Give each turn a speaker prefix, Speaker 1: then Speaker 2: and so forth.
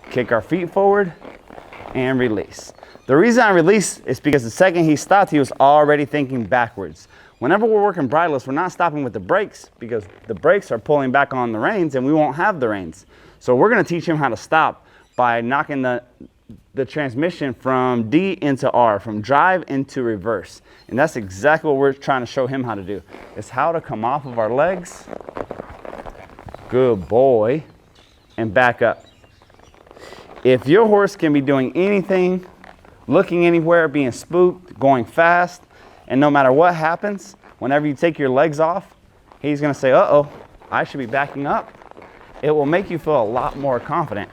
Speaker 1: kick our feet forward, and release. The reason I release is because the second he stopped, he was already thinking backwards. Whenever we're working bridleless, we're not stopping with the brakes because the brakes are pulling back on the reins and we won't have the reins. So we're gonna teach him how to stop by knocking the transmission from D into R, from drive into reverse. And that's exactly what we're trying to show him how to do. It's how to come off of our legs, good boy, and back up. If your horse can be doing anything, looking anywhere, being spooked, going fast, and no matter what happens, whenever you take your legs off, he's gonna say, uh-oh, I should be backing up. It will make you feel a lot more confident.